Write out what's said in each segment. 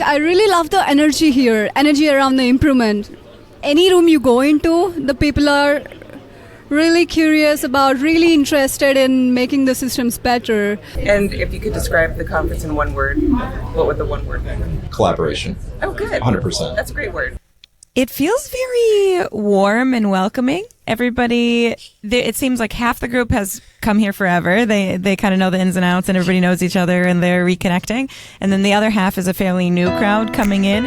I really love the energy here, energy around the improvement. Any room you go into, the people are really curious about, really interested in making the systems better. And if you could describe the conference in one word, what would the one word be? Collaboration. Oh, good. 100%. That's a great word. It feels very warm and welcoming. Everybody, it seems like half the group has come here forever. They kind of know the ins and outs, and everybody knows each other, and they're reconnecting. And then the other half is a fairly new crowd coming in.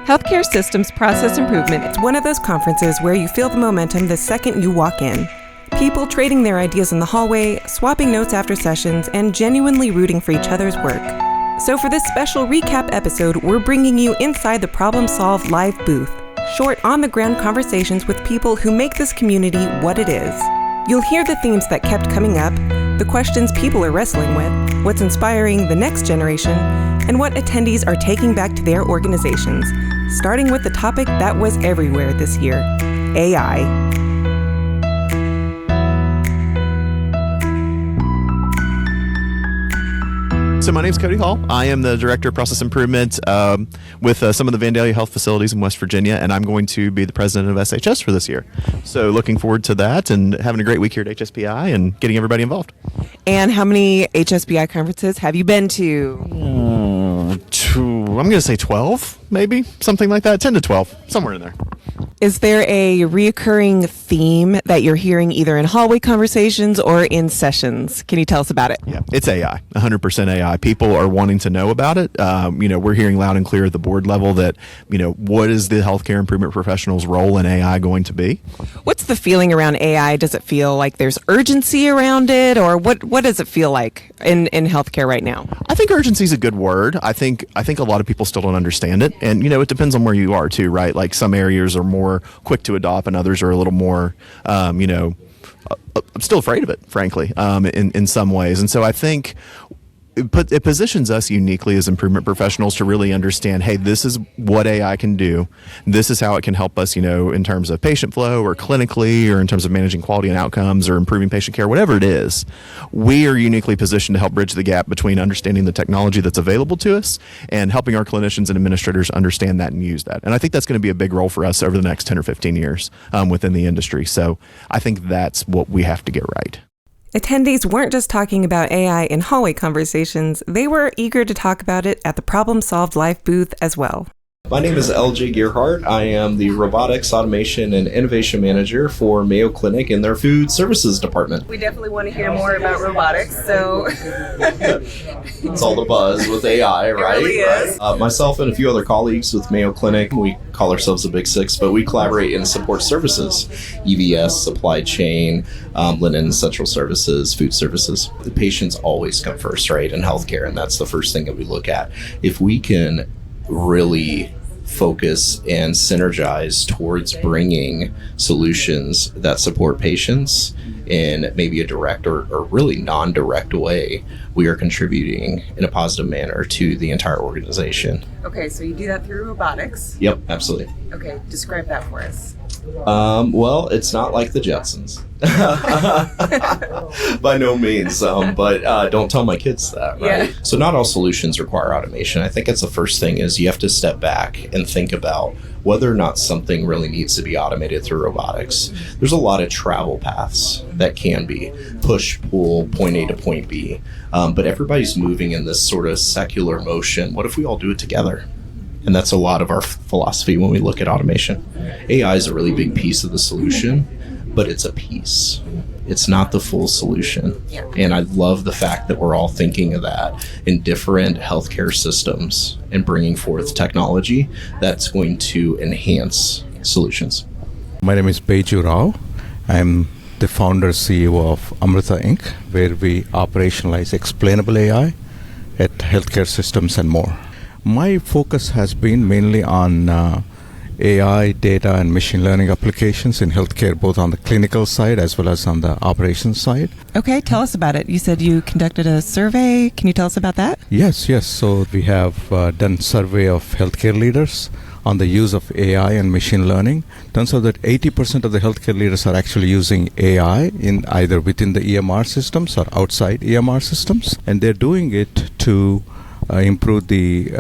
Healthcare Systems Process Improvement is one of those conferences where you feel the momentum the second you walk in. People trading their ideas in the hallway, swapping notes after sessions, and genuinely rooting for each other's work. So for this special recap episode, we're bringing you inside the Problem Solve live booth. Short, on-the-ground conversations with people who make this community what it is. You'll hear the themes that kept coming up, the questions people are wrestling with, what's inspiring the next generation, and what attendees are taking back to their organizations, starting with the topic that was everywhere this year, AI. So my name is Cody Hall. I am the Director of Process Improvement with some of the Vandalia Health facilities in West Virginia, and I'm going to be the president of SHS for this year. So looking forward to that and having a great week here at HSPI and getting everybody involved. And how many HSPI conferences have you been to? I'm going to say 12, maybe, something like that, 10 to 12, somewhere in there. Is there a reoccurring theme that you're hearing either in hallway conversations or in sessions? Can you tell us about it? Yeah, it's AI, 100% AI. People are wanting to know about it. We're hearing loud and clear at the board level that, what is the healthcare improvement professional's role in AI going to be? What's the feeling around AI? Does it feel like there's urgency around it, or what does it feel like in healthcare right now? I think urgency is a good word. I think a lot of people still don't understand it. And, it depends on where you are too, right? Like some areas are more quick to adopt and others are a little more, I'm still afraid of it, frankly, in some ways. And so I think it positions us uniquely as improvement professionals to really understand, hey, this is what AI can do. This is how it can help us, in terms of patient flow or clinically or in terms of managing quality and outcomes or improving patient care, whatever it is. We are uniquely positioned to help bridge the gap between understanding the technology that's available to us and helping our clinicians and administrators understand that and use that. And I think that's going to be a big role for us over the next 10 or 15 years within the industry. So I think that's what we have to get right. Attendees weren't just talking about AI in hallway conversations, they were eager to talk about it at the Problem Solved live booth as well. My name is LJ Gearhart. I am the Robotics, Automation, and Innovation Manager for Mayo Clinic in their Food Services Department. We definitely want to hear more about robotics, so... It's all the buzz with AI, right? It really is. Myself and a few other colleagues with Mayo Clinic, we call ourselves the Big Six, but we collaborate in support services, EVS, supply chain, linen, central services, food services. The patients always come first, right, in healthcare, and that's the first thing that we look at. If we can really focus and synergize towards bringing solutions that support patients in maybe a direct or really non-direct way, we are contributing in a positive manner to the entire organization. Okay, so you do that through robotics. Yep, absolutely. Okay, describe that for us. Well, it's not like the Jetsons. By no means, but don't tell my kids that, right? Yeah. So not all solutions require automation. I think it's the first thing is you have to step back and think about whether or not something really needs to be automated through robotics. There's a lot of travel paths that can be push, pull, point A to point B, but everybody's moving in this sort of secular motion. What if we all do it together? And that's a lot of our philosophy when we look at automation. AI is a really big piece of the solution, but it's a piece. It's not the full solution. Yeah. And I love the fact that we're all thinking of that in different healthcare systems and bringing forth technology that's going to enhance solutions. My name is Beju Rao. I'm the founder CEO of Amrita Inc., where we operationalize explainable AI at healthcare systems and more. My focus has been mainly on AI, data, and machine learning applications in healthcare, both on the clinical side as well as on the operations side. Okay, tell us about it. You said you conducted a survey. Can you tell us about that? Yes. So we have done survey of healthcare leaders on the use of AI and machine learning. Turns out that 80% of the healthcare leaders are actually using AI in either within the EMR systems or outside EMR systems, and they're doing it to improve the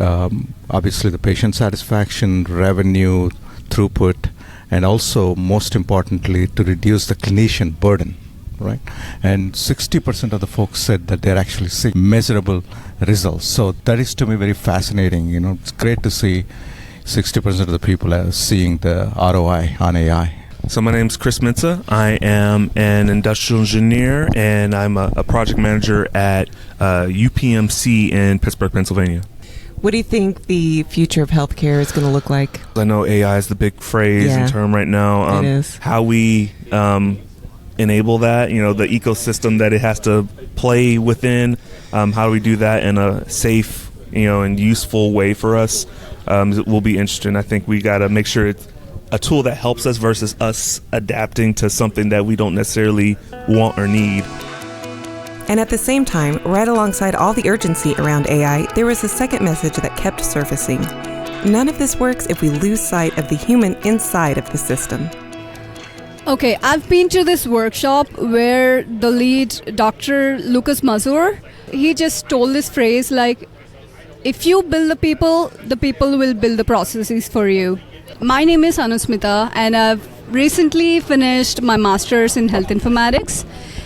obviously the patient satisfaction, revenue, throughput, and also most importantly to reduce the clinician burden. Right, and 60% of the folks said that they're actually seeing measurable results. So that is to me very fascinating. You know, it's great to see 60% of the people are seeing the ROI on AI. So my name's Chris Mitza. I am an industrial engineer, and I'm a project manager at UPMC in Pittsburgh, Pennsylvania. What do you think the future of healthcare is going to look like? I know AI is the big phrase and term right now. It is. How we enable that, the ecosystem that it has to play within. How do we do that in a safe, and useful way for us? It will be interesting. I think we got to make sure it's a tool that helps us versus us adapting to something that we don't necessarily want or need. And at the same time, right alongside all the urgency around AI, there was a second message that kept surfacing. None of this works if we lose sight of the human inside of the system. Okay, I've been to this workshop where the lead, Dr. Lucas Mazur, he just told this phrase like, if you build the people will build the processes for you. My name is Anusmita, and I've recently finished my master's in health informatics.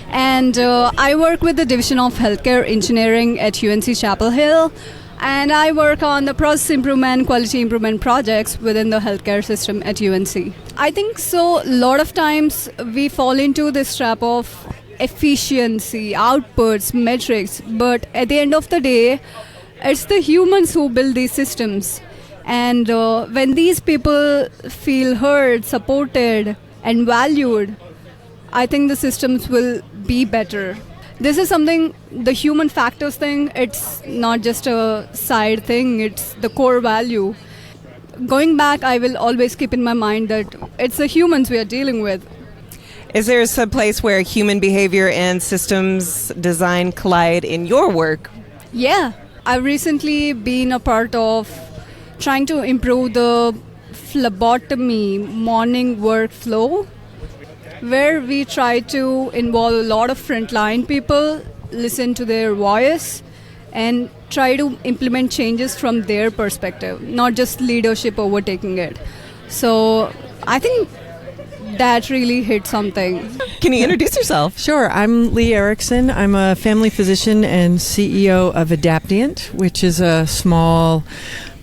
And I work with the Division of Healthcare Engineering at UNC Chapel Hill. And I work on the process improvement, quality improvement projects within the healthcare system at UNC. I think so. A lot of times we fall into this trap of efficiency, outputs, metrics. But at the end of the day, it's the humans who build these systems. And when these people feel heard, supported, and valued, I think the systems will be better. This is something, the human factors thing, it's not just a side thing, it's the core value. Going back, I will always keep in my mind that it's the humans we are dealing with. Is there some place where human behavior and systems design collide in your work? Yeah, I've recently been a part of trying to improve the phlebotomy morning workflow, where we try to involve a lot of frontline people, listen to their voice, and try to implement changes from their perspective, not just leadership overtaking it. So I think that really hit something. Can you introduce yourself? Sure. I'm Lee Erickson. I'm a family physician and CEO of Adaptient, which is a small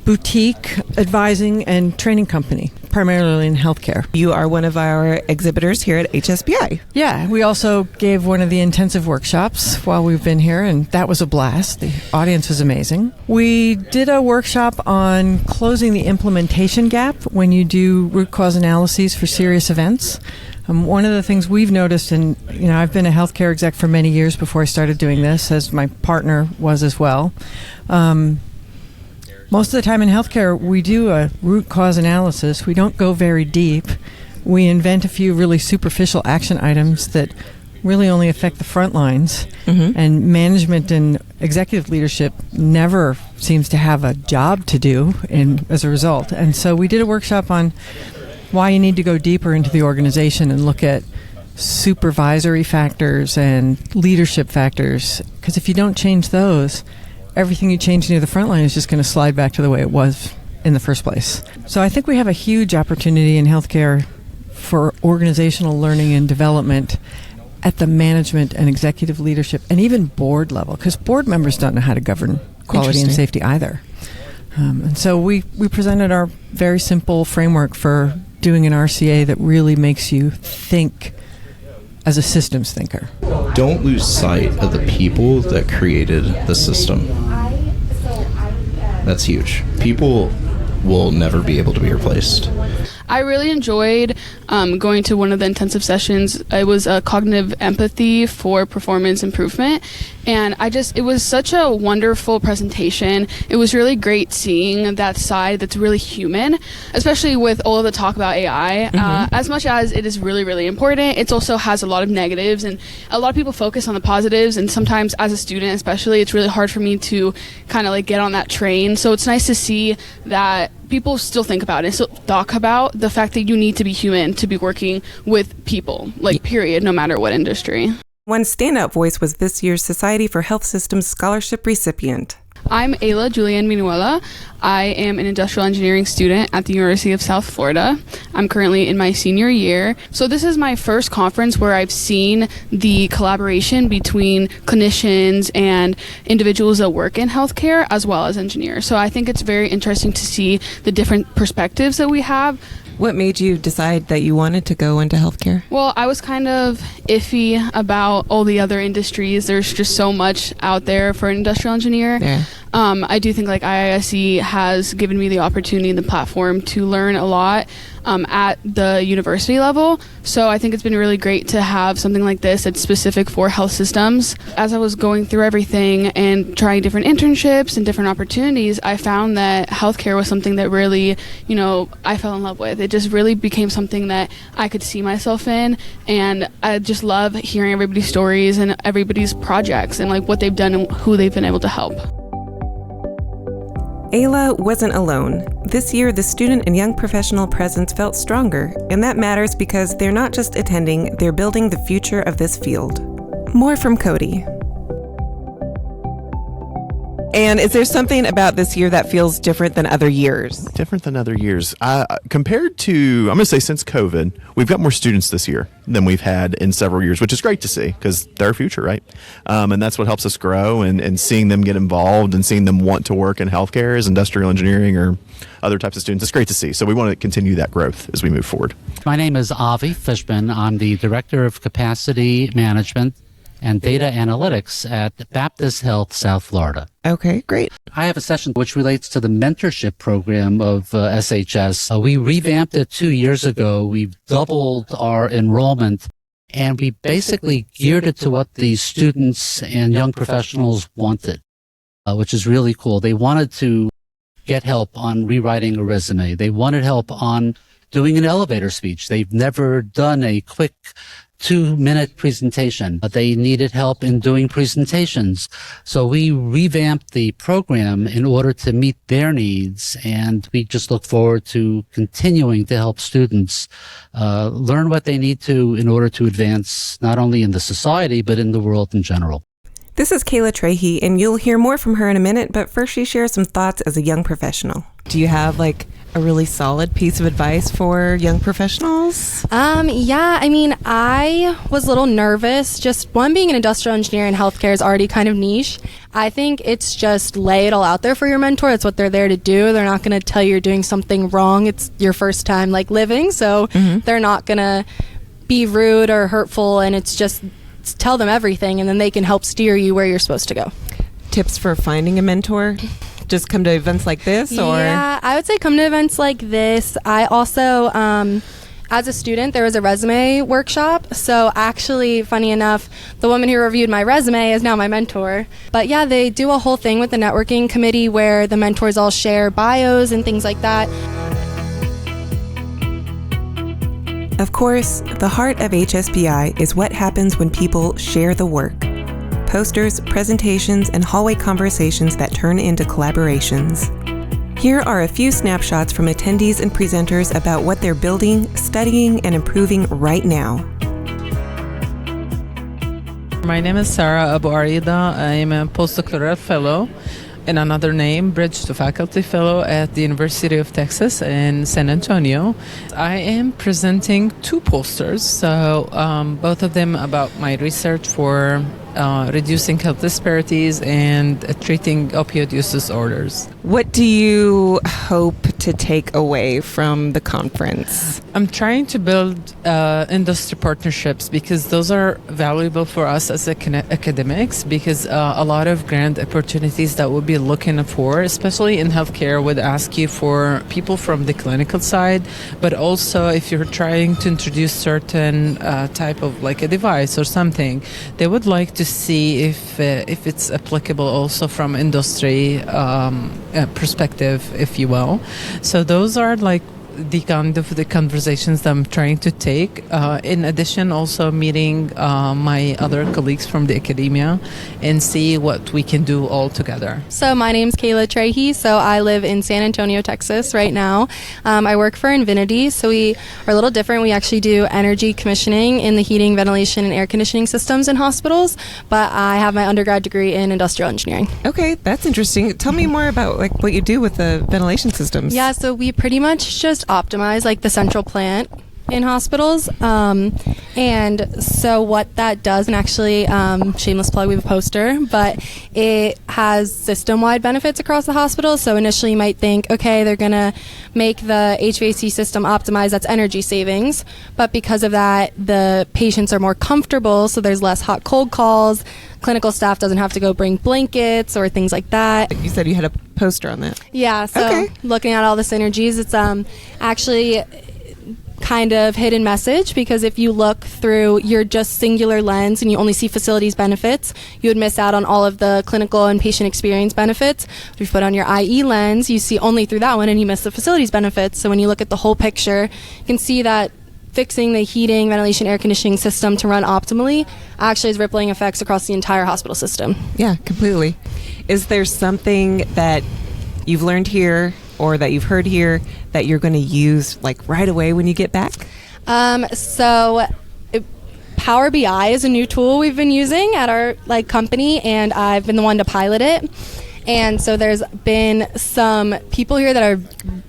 boutique advising and training company, primarily in healthcare. You are one of our exhibitors here at HSPI. Yeah, we also gave one of the intensive workshops while we've been here, and that was a blast. The audience was amazing. We did a workshop on closing the implementation gap when you do root cause analyses for serious events. One of the things we've noticed, and I've been a healthcare exec for many years before I started doing this, as my partner was as well. Most of the time in healthcare, we do a root cause analysis. We don't go very deep. We invent a few really superficial action items that really only affect the front lines. Mm-hmm. And management and executive leadership never seems to have a job to do as a result. And so we did a workshop on why you need to go deeper into the organization and look at supervisory factors and leadership factors. Because if you don't change those, everything you change near the front line is just going to slide back to the way it was in the first place. So I think we have a huge opportunity in healthcare for organizational learning and development at the management and executive leadership and even board level, because board members don't know how to govern quality and safety either. And so we presented our very simple framework for doing an RCA that really makes you think as a systems thinker. Don't lose sight of the people that created the system. That's huge. People will never be able to be replaced. I really enjoyed going to one of the intensive sessions. It was a cognitive empathy for performance improvement. And it was such a wonderful presentation. It was really great seeing that side that's really human, especially with all of the talk about AI. Mm-hmm. As much as it is really, really important, it also has a lot of negatives, and a lot of people focus on the positives. And sometimes as a student especially, it's really hard for me to kind of get on that train. So it's nice to see that people still think about it, still talk about the fact that you need to be human to be working with people, like period, no matter what industry. One standout voice was this year's Society for Health Systems Scholarship recipient. I'm Ayla Julian Minuela. I am an industrial engineering student at the University of South Florida. I'm currently in my senior year. So this is my first conference where I've seen the collaboration between clinicians and individuals that work in healthcare as well as engineers. So I think it's very interesting to see the different perspectives that we have. What made you decide that you wanted to go into healthcare? Well, I was kind of iffy about all the other industries. There's just so much out there for an industrial engineer. Yeah. I do think like IISC has given me the opportunity and the platform to learn a lot at the university level. So I think it's been really great to have something like this that's specific for health systems. As I was going through everything and trying different internships and different opportunities, I found that healthcare was something that really, I fell in love with. It just really became something that I could see myself in. And I just love hearing everybody's stories and everybody's projects and like what they've done and who they've been able to help. Ayla wasn't alone. This year, the student and young professional presence felt stronger, and that matters because they're not just attending, they're building the future of this field. More from Cody. And is there something about this year that feels different than other years? Different than other years. Compared to, I'm going to say since COVID, we've got more students this year than we've had in several years, which is great to see because they're our future, right? And that's what helps us grow, and seeing them get involved and seeing them want to work in healthcare as industrial engineering or other types of students. It's great to see. So we want to continue that growth as we move forward. My name is Avi Fishman. I'm the Director of Capacity Management and Data Analytics at Baptist Health, South Florida. Okay, great. I have a session which relates to the mentorship program of SHS. We revamped it 2 years ago. We've doubled our enrollment, and we basically geared it to what the students and young professionals wanted, which is really cool. They wanted to get help on rewriting a resume. They wanted help on doing an elevator speech. They've never done a quick 2-minute presentation. They needed help in doing presentations. So we revamped the program in order to meet their needs, and we just look forward to continuing to help students learn what they need to in order to advance not only in the society, but in the world in general. This is Kayla Trahey, and you'll hear more from her in a minute, but first she shares some thoughts as a young professional. Do you have a really solid piece of advice for young professionals? I was a little nervous. Just being an industrial engineer in healthcare is already kind of niche. I think it's just lay it all out there for your mentor. That's what they're there to do. They're not going to tell you you're doing something wrong. It's your first time living, so they're not going to be rude or hurtful, and it's just tell them everything, and then they can help steer you where you're supposed to go. Tips for finding a mentor? Just come to events like this, or? Yeah, I would say come to events like this. I also, as a student, there was a resume workshop. So actually, funny enough, the woman who reviewed my resume is now my mentor. But yeah, they do a whole thing with the networking committee where the mentors all share bios and things like that. Of course, the heart of HSPI is what happens when people share the work. Posters, presentations, and hallway conversations that turn into collaborations. Here are a few snapshots from attendees and presenters about what they're building, studying, and improving right now. My name is Sarah Abu Arida. I am a postdoctoral fellow, in another name, Bridge to Faculty Fellow at the University of Texas in San Antonio. I am presenting 2 posters, so both of them about my research for reducing health disparities and treating opioid use disorders. What do you hope to take away from the conference? I'm trying to build industry partnerships because those are valuable for us as academics, because a lot of grant opportunities that we'll be looking for, especially in healthcare, would ask you for people from the clinical side, but also if you're trying to introduce certain type of a device or something, they would like to see if it's applicable also from industry perspective, if you will. So those are the kind of the conversations that I'm trying to take. In addition, also meeting my other colleagues from the academia and see what we can do all together. So my name's Kayla Trahey. So I live in San Antonio, Texas right now. I work for Infinity. So we are a little different. We actually do energy commissioning in the heating, ventilation, and air conditioning systems in hospitals. But I have my undergrad degree in industrial engineering. Okay, that's interesting. Tell me more about like what you do with the ventilation systems. Yeah, so we pretty much just optimize like the central plant in hospitals. And so what that does, and actually, shameless plug, we have a poster, but it has system-wide benefits across the hospital. So initially you might think, okay, they're going to make the HVAC system optimized, that's energy savings. But because of that, the patients are more comfortable, so there's less hot cold calls. Clinical staff doesn't have to go bring blankets or things like that. You said you had a poster on that. Yeah, so looking at all the synergies, it's actually kind of hidden message, because if you look through your just singular lens and you only see facilities benefits, you would miss out on all of the clinical and patient experience benefits. If you put on your IE lens, you see only through that one and you miss the facilities benefits. So when you look at the whole picture, you can see that fixing the heating, ventilation, air conditioning system to run optimally actually has rippling effects across the entire hospital system. Yeah, completely. Is there something that you've learned here or that you've heard here that you're going to use like right away when you get back? Power BI is a new tool we've been using at our company, and I've been the one to pilot it. And so there's been some people here that are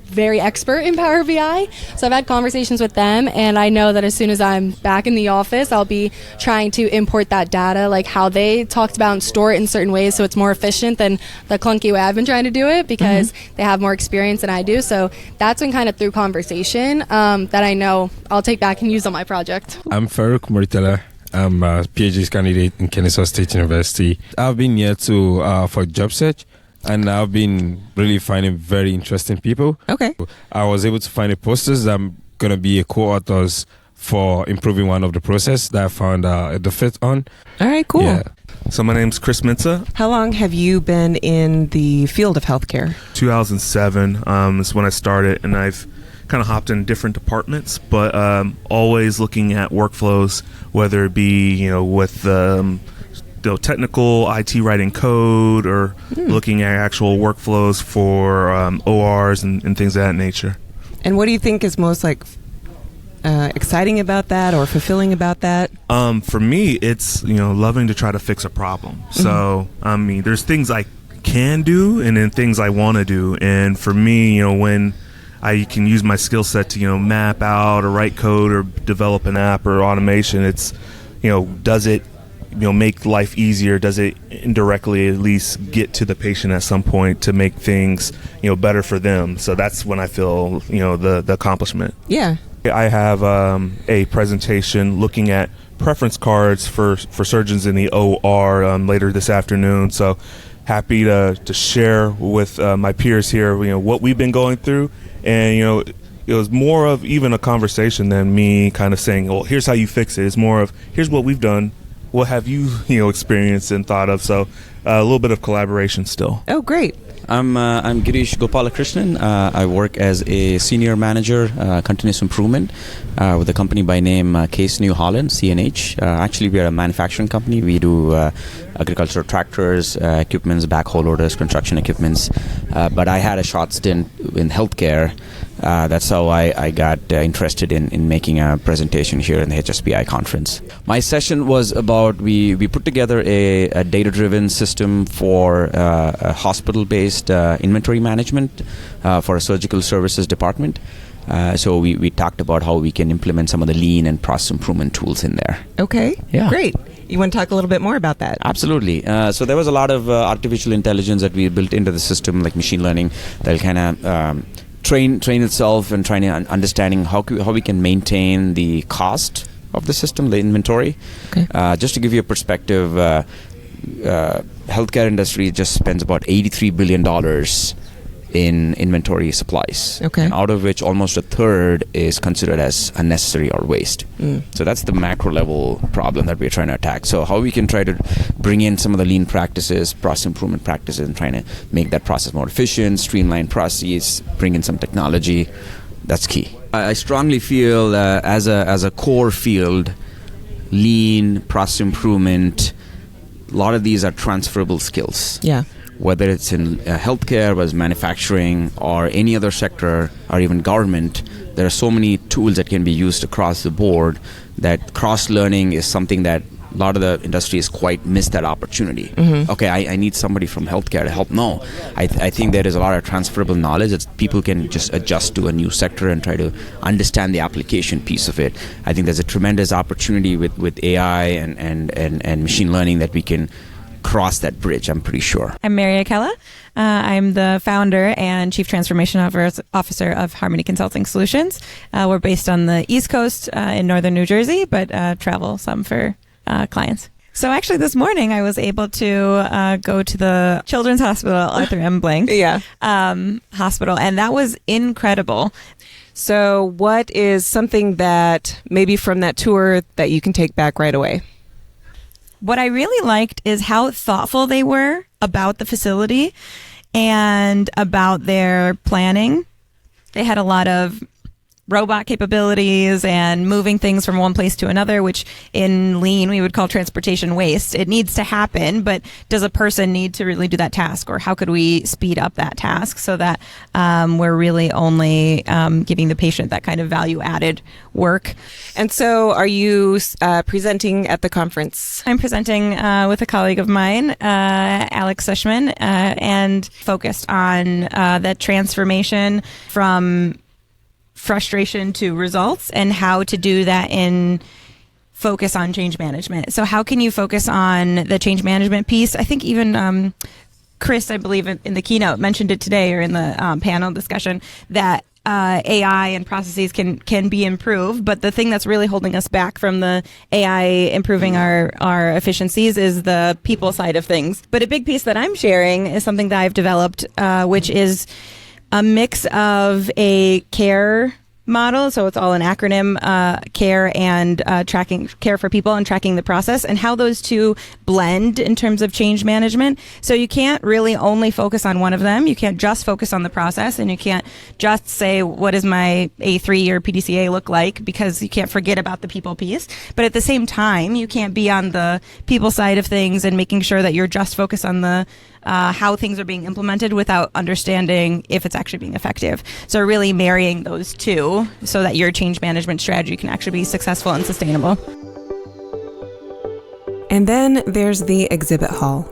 very expert in Power BI. So I've had conversations with them, and I know that as soon as I'm back in the office, I'll be trying to import that data, like how they talked about, and store it in certain ways so it's more efficient than the clunky way I've been trying to do it, because they have more experience than I do. So that's been kind of through conversation that I know I'll take back and use on my project. I'm Farouk Moritella. I'm a PhD candidate in Kennesaw State University. I've been here for job search, and I've been really finding very interesting people. Okay. I was able to find a posters that I'm going to be a co-authors for improving one of the process that I found the fit on. All right, cool. Yeah. So my name's Chris Mintza. How long have you been in the field of healthcare? 2007 is when I started, and I've kind of hopped in different departments, but always looking at workflows, whether it be with technical IT writing code, or looking at actual workflows for ORs and things of that nature. And what do you think is most exciting about that or fulfilling about that? For me, it's loving to try to fix a problem. So I mean, there's things I can do and then things I want to do, and for me, when I can use my skill set to map out or write code or develop an app or automation, it's does it make life easier? Does it indirectly at least get to the patient at some point to make things better for them? So that's when I feel the accomplishment. Yeah. I have a presentation looking at preference cards for surgeons in the OR later this afternoon. So happy to share with my peers here what we've been going through, and it was more of even a conversation than me kind of saying, well, here's how you fix it. It's more of, here's what we've done. What have you experienced and thought of? So a little bit of collaboration still. Oh, great. I'm Girish Gopalakrishnan. I work as a senior manager, continuous improvement, with a company by name Case New Holland, CNH. Actually, we are a manufacturing company. We do agricultural tractors, equipments, backhoe loaders, construction equipments. But I had a short stint in healthcare. That's how I got interested in making a presentation here in the HSPI conference. My session was about, we put together a data-driven system for a hospital-based inventory management for a surgical services department. So we talked about how we can implement some of the lean and process improvement tools in there. Okay, yeah. Great. You want to talk a little bit more about that? Absolutely. So there was a lot of artificial intelligence that we built into the system, like machine learning, that'll kind of train itself and trying to understanding how we can maintain the cost of the system, the inventory. Okay. Just to give you a perspective, healthcare industry just spends about $83 billion in inventory supplies. Okay. And out of which almost a third is considered as unnecessary or waste. So that's the macro level problem that we're trying to attack. So how we can try to bring in some of the lean practices, process improvement practices, and trying to make that process more efficient, streamline processes, bring in some technology, That's key. I strongly feel as a core field, lean, process improvement, a lot of these are transferable skills. Yeah. Whether it's in healthcare, whether it's manufacturing, or any other sector, or even government, there are so many tools that can be used across the board that cross-learning is something that a lot of the industry has quite missed that opportunity. Okay, I need somebody from healthcare to help. No, I think there is a lot of transferable knowledge that people can just adjust to a new sector and try to understand the application piece of it. I think there's a tremendous opportunity with AI and machine learning that we can cross that bridge, I'm pretty sure. I'm Mary Akella. I'm the founder and Chief Transformation Officer of Harmony Consulting Solutions. We're based on the East Coast in northern New Jersey, but travel some for clients. So actually this morning I was able to go to the Children's Hospital, Arthur M. Blank Hospital, and that was incredible. So what is something that maybe from that tour that you can take back right away? What I really liked is how thoughtful they were about the facility and about their planning. They had a lot of robot capabilities and moving things from one place to another, which in lean we would call transportation waste. It needs to happen, but does a person need to really do that task, or how could we speed up that task so that we're really only giving the patient that kind of value added work? And so are you presenting at the conference? I'm presenting with a colleague of mine, Alex Sushman, and focused on that transformation from frustration to results and how to do that in focus on change management. So how can you focus on the change management piece? I think even Chris, I believe in the keynote, mentioned it today or in the panel discussion that AI and processes can be improved, but the thing that's really holding us back from the AI improving our efficiencies is the people side of things. But a big piece that I'm sharing is something that I've developed, which is a mix of a care model, so it's all an acronym, care and tracking, care for people and tracking the process, and how those two blend in terms of change management. So you can't really only focus on one of them. You can't just focus on the process, and you can't just say, what does my A3 or PDCA look like, because you can't forget about the people piece. But at the same time, you can't be on the people side of things and making sure that you're just focused on the how things are being implemented without understanding if it's actually being effective. So really marrying those two so that your change management strategy can actually be successful and sustainable. And then there's the exhibit hall,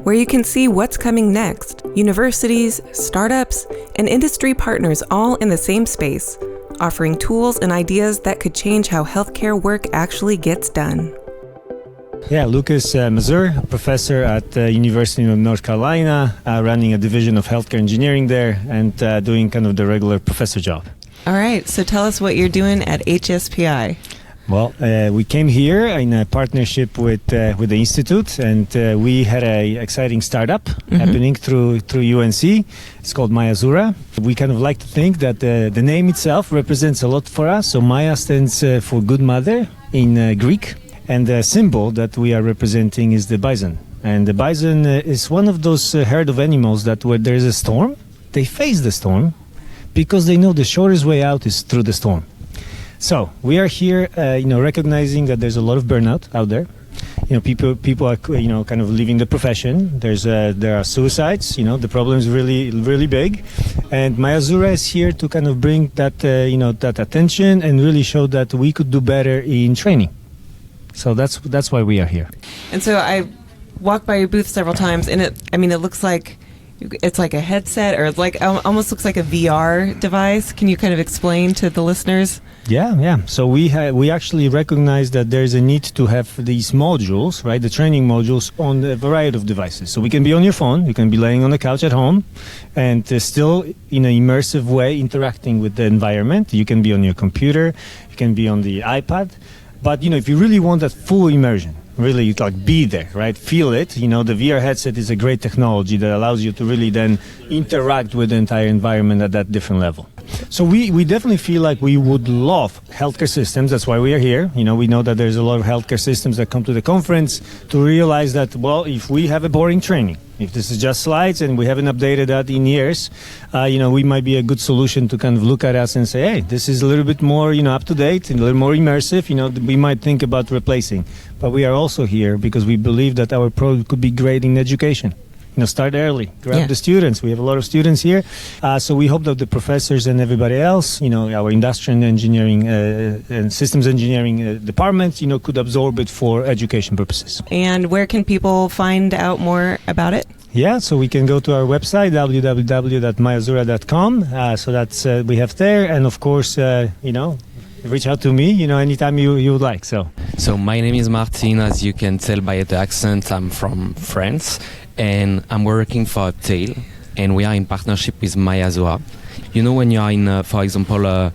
where you can see what's coming next. Universities, startups, and industry partners all in the same space, offering tools and ideas that could change how healthcare work actually gets done. Yeah, Lucas Mazur, professor at the University of North Carolina, running a division of healthcare engineering there and doing kind of the regular professor job. All right, so tell us what you're doing at HSPI. Well, we came here in a partnership with the Institute, and we had an exciting startup happening through UNC. It's called Mayazura. We kind of like to think that the name itself represents a lot for us. So Maya stands for good mother in Greek. And the symbol that we are representing is the bison. And the bison is one of those herd of animals that when there is a storm, they face the storm because they know the shortest way out is through the storm. So we are here, recognizing that there's a lot of burnout out there. People are, kind of leaving the profession. There are suicides. The problem is really, really big. And Mayazura is here to kind of bring that, that attention and really show that we could do better in training. So that's why we are here. And so I walked by your booth several times, and it looks like it's like a headset, or it's like almost looks like a VR device. Can you kind of explain to the listeners? Yeah. So we actually recognize that there's a need to have these modules, right? The training modules on a variety of devices. So we can be on your phone, you can be laying on the couch at home, and still in an immersive way interacting with the environment. You can be on your computer, you can be on the iPad. But, if you really want that full immersion, really be there, right? Feel it. The VR headset is a great technology that allows you to really then interact with the entire environment at that different level. So we definitely feel like we would love healthcare systems. That's why we are here. We know that there's a lot of healthcare systems that come to the conference to realize that, well, if we have a boring training, If this is just slides and we haven't updated that in years, we might be a good solution to kind of look at us and say, hey, this is a little bit more, up to date and a little more immersive. We might think about replacing. But we are also here because we believe that our product could be great in education. Start early, grab the students. We have a lot of students here. So we hope that the professors and everybody else, our industrial engineering and systems engineering departments, could absorb it for education purposes. And where can people find out more about it? Yeah, so we can go to our website, www.mayazura.com. So that's we have there. And of course, reach out to me, anytime you would like. So my name is Martin. As you can tell by the accent, I'm from France. And I'm working for Uptail, and we are in partnership with Mayazura. When you are in, for example,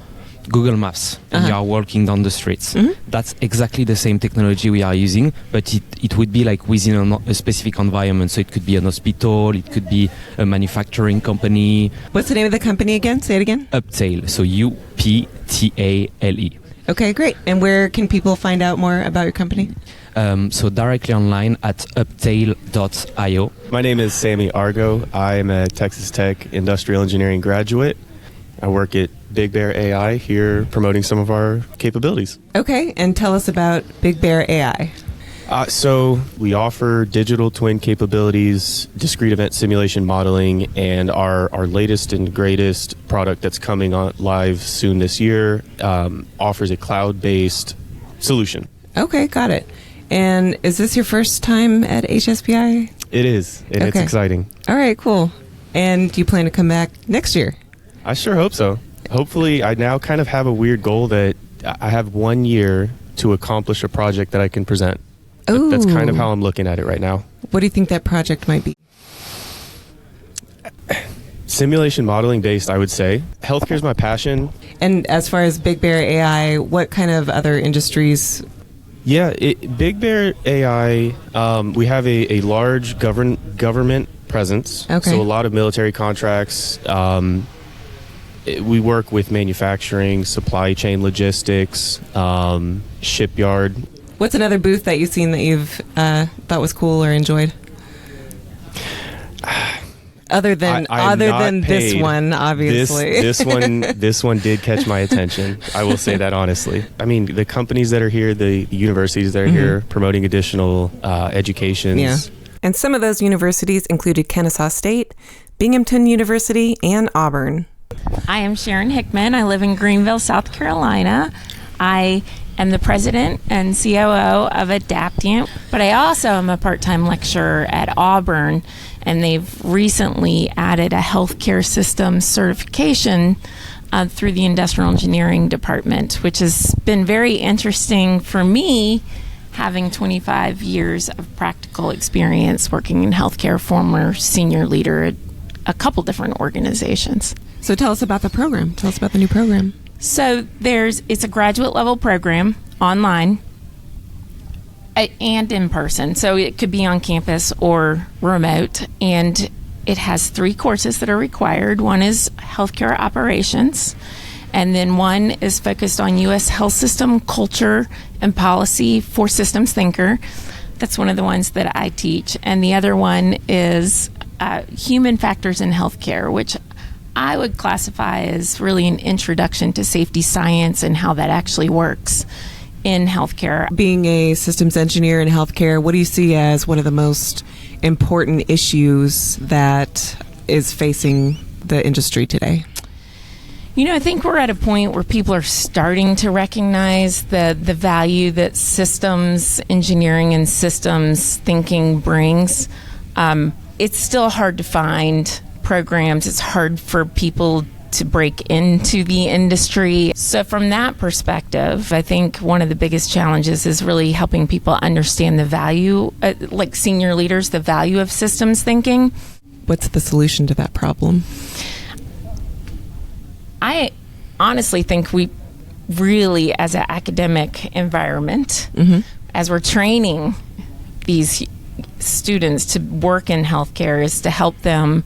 Google Maps, and you are walking down the streets, that's exactly the same technology we are using, but it would be like within a specific environment. So it could be an hospital, it could be a manufacturing company. What's the name of the company again? Say it again. Uptail, so UPTALE. Okay, great. And where can people find out more about your company? So directly online at uptail.io. My name is Sammy Argo. I am a Texas Tech industrial engineering graduate. I work at Big Bear AI here promoting some of our capabilities. Okay, and tell us about Big Bear AI. So we offer digital twin capabilities, discrete event simulation modeling, and our latest and greatest product that's coming on live soon this year offers a cloud-based solution. Okay, got it. And is this your first time at HSPI? It is, and it's exciting. All right, cool. And do you plan to come back next year? I sure hope so. Hopefully, I now kind of have a weird goal that I have 1 year to accomplish a project that I can present. Ooh. That's kind of how I'm looking at it right now. What do you think that project might be? Simulation modeling based, I would say. Healthcare is my passion. And as far as Big Bear AI, what kind of other industries? Yeah, Big Bear AI, we have a large government presence. Okay. So a lot of military contracts. We work with manufacturing, supply chain logistics, shipyard. What's another booth that you've seen that you've thought was cool or enjoyed? Other than this one, obviously. This one did catch my attention. I will say that honestly. I mean, the companies that are here, the universities that are here promoting additional educations. Yeah. And some of those universities included Kennesaw State, Binghamton University, and Auburn. I am Sharon Hickman. I live in Greenville, South Carolina. I am the president and COO of Adaptient, but I also am a part-time lecturer at Auburn, and they've recently added a healthcare systems certification through the industrial engineering department, which has been very interesting for me, having 25 years of practical experience working in healthcare, former senior leader at a couple different organizations. So tell us about the program. Tell us about the new program. So it's a graduate level program online and in person. So it could be on campus or remote. And it has 3 courses that are required. One is healthcare operations. And then one is focused on U.S. health system culture and policy for systems thinker. That's one of the ones that I teach. And the other one is human factors in healthcare, which I would classify as really an introduction to safety science and how that actually works in healthcare. Being a systems engineer in healthcare, what do you see as one of the most important issues that is facing the industry today? I think we're at a point where people are starting to recognize the value that systems engineering and systems thinking brings. It's still hard to find programs. It's hard for people to break into the industry. So from that perspective, I think one of the biggest challenges is really helping people understand the value, like senior leaders, the value of systems thinking. What's the solution to that problem? I honestly think we really, as an academic environment, as we're training these students to work in healthcare, is to help them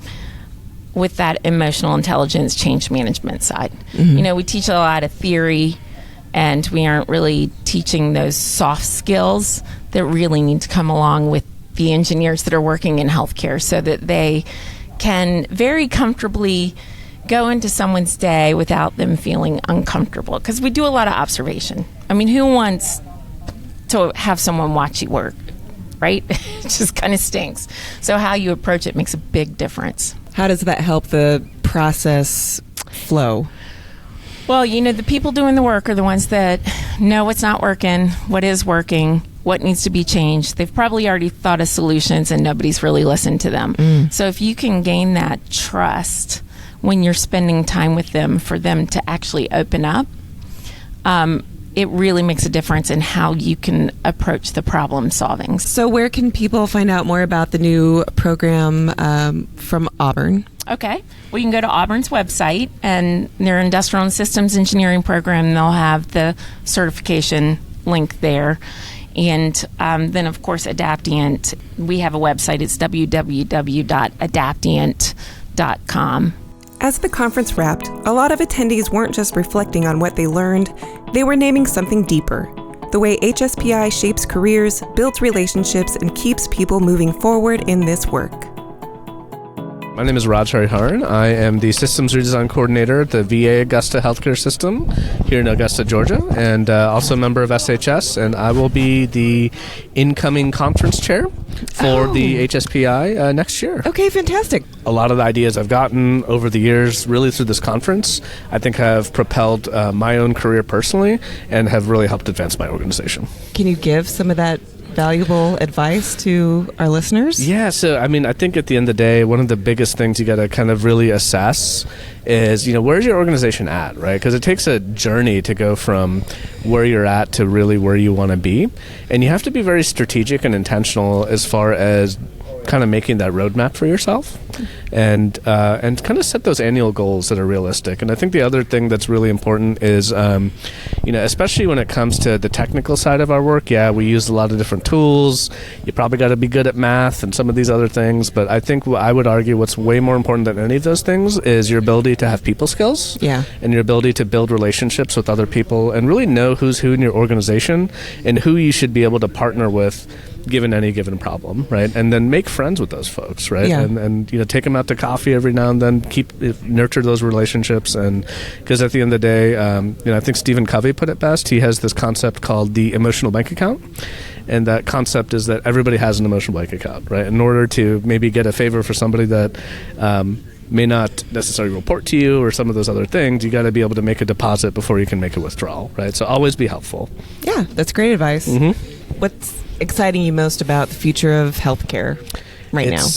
with that emotional intelligence change management side. We teach a lot of theory, and we aren't really teaching those soft skills that really need to come along with the engineers that are working in healthcare so that they can very comfortably go into someone's day without them feeling uncomfortable. Because we do a lot of observation. I mean, who wants to have someone watch you work, right? It just kind of stinks. So how you approach it makes a big difference. How does that help the process flow? Well, the people doing the work are the ones that know what's not working, what is working, what needs to be changed. They've probably already thought of solutions and nobody's really listened to them. So if you can gain that trust when you're spending time with them for them to actually open up, it really makes a difference in how you can approach the problem solving. So where can people find out more about the new program from Auburn? Okay. Well, you can go to Auburn's website and their Industrial and Systems Engineering program. They'll have the certification link there. And then, of course, Adaptient. We have a website. It's www.adaptient.com. As the conference wrapped, a lot of attendees weren't just reflecting on what they learned, they were naming something deeper. The way HSPI shapes careers, builds relationships, and keeps people moving forward in this work. My name is Raj Hariharan. I am the Systems Redesign Coordinator at the VA Augusta Healthcare System here in Augusta, Georgia, and also a member of SHS, and I will be the incoming conference chair for the HSPI next year. Okay, fantastic. A lot of the ideas I've gotten over the years, really through this conference, I think have propelled my own career personally and have really helped advance my organization. Can you give some of that valuable advice to our listeners? Yeah, so I mean, I think at the end of the day, one of the biggest things you got to kind of really assess is, where's your organization at, right? Because it takes a journey to go from where you're at to really where you want to be. And you have to be very strategic and intentional as far as kind of making that roadmap for yourself and kind of set those annual goals that are realistic. And I think the other thing that's really important is, especially when it comes to the technical side of our work, we use a lot of different tools. You probably got to be good at math and some of these other things. But I think I would argue what's way more important than any of those things is your ability to have people skills and your ability to build relationships with other people and really know who's who in your organization and who you should be able to partner with given any given problem, right? And then make friends with those folks, right? And take them out to coffee every now and then, nurture those relationships. And because at the end of the day, I think Stephen Covey put it best. He has this concept called the emotional bank account. And that concept is that everybody has an emotional bank account, right? In order to maybe get a favor for somebody that may not necessarily report to you or some of those other things, you got to be able to make a deposit before you can make a withdrawal, right? So always be helpful. Yeah, that's great advice. What's exciting you most about the future of healthcare right now?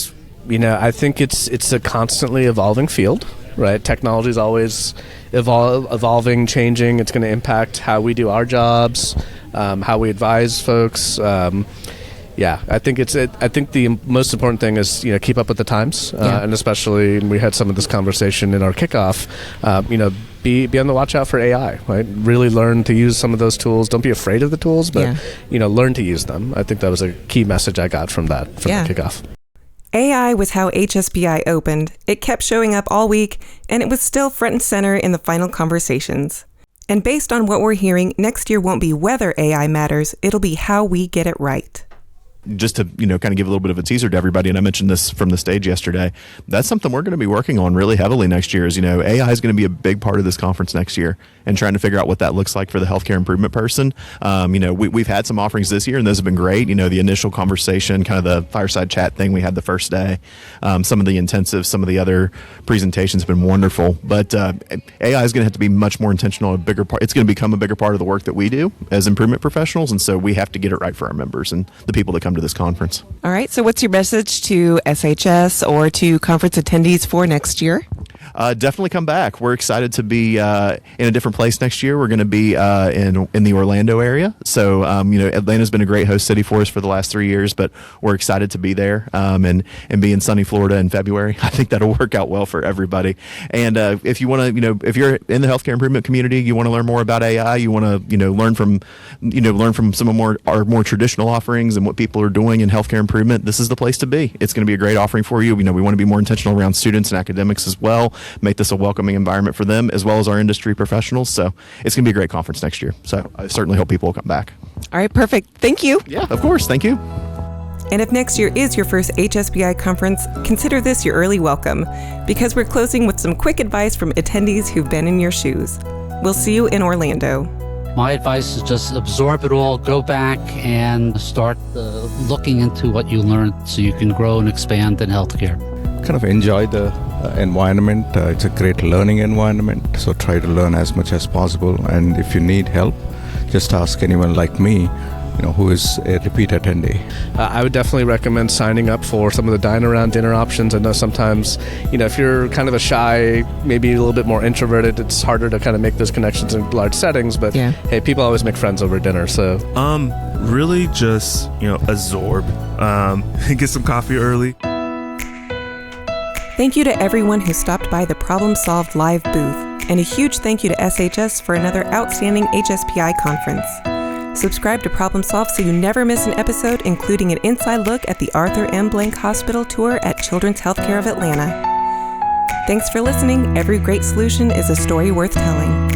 I think it's a constantly evolving field, right? Technology is always evolving, changing. It's going to impact how we do our jobs, how we advise folks. I think the most important thing is keep up with the times, and especially we had some of this conversation in our kickoff. Be on the watch out for AI, right? Really learn to use some of those tools. Don't be afraid of the tools, but learn to use them. I think that was a key message I got from that the kickoff. AI was how HSPI opened. It kept showing up all week, and it was still front and center in the final conversations. And based on what we're hearing, next year won't be whether AI matters, it'll be how we get it right. Just to, kind of give a little bit of a teaser to everybody, and I mentioned this from the stage yesterday, that's something we're going to be working on really heavily next year is, AI is going to be a big part of this conference next year and trying to figure out what that looks like for the healthcare improvement person. We've had some offerings this year and those have been great. The initial conversation, kind of the fireside chat thing we had the first day, some of the intensives, some of the other presentations have been wonderful, but AI is going to have to be much more intentional, a bigger part. It's going to become a bigger part of the work that we do as improvement professionals. And so we have to get it right for our members and the people that come to this conference. All right. So what's your message to SHS or to conference attendees for next year? Definitely come back. We're excited to be in a different place next year. We're going to be in the Orlando area. So, Atlanta's been a great host city for us for the last 3 years, but we're excited to be there and be in sunny Florida in February. I think that'll work out well for everybody. And if you want to, if you're in the healthcare improvement community, you want to learn more about AI, you want to, learn from some of our more traditional offerings and what people are doing in healthcare improvement, this is the place to be. It's going to be a great offering for you. We want to be more intentional around students and academics as well. Make this a welcoming environment for them as well as our industry professionals. So it's going to be a great conference next year. So I certainly hope people will come back. All right, perfect. Thank you. Yeah, of course. Thank you. And if next year is your first HSPI conference, consider this your early welcome, because we're closing with some quick advice from attendees who've been in your shoes. We'll see you in Orlando. My advice is just absorb it all, go back and start looking into what you learned so you can grow and expand in healthcare. Kind of enjoy the environment. It's a great learning environment, so try to learn as much as possible. And if you need help, just ask anyone like me, who is a repeat attendee. I would definitely recommend signing up for some of the dine around dinner options. I know sometimes, if you're kind of a shy, maybe a little bit more introverted, it's harder to kind of make those connections in large settings, but hey, people always make friends over dinner, so. Really just, absorb, get some coffee early. Thank you to everyone who stopped by the Problem Solved Live booth, and a huge thank you to SHS for another outstanding HSPI conference. Subscribe to Problem Solved so you never miss an episode, including an inside look at the Arthur M. Blank Hospital tour at Children's Healthcare of Atlanta. Thanks for listening. Every great solution is a story worth telling.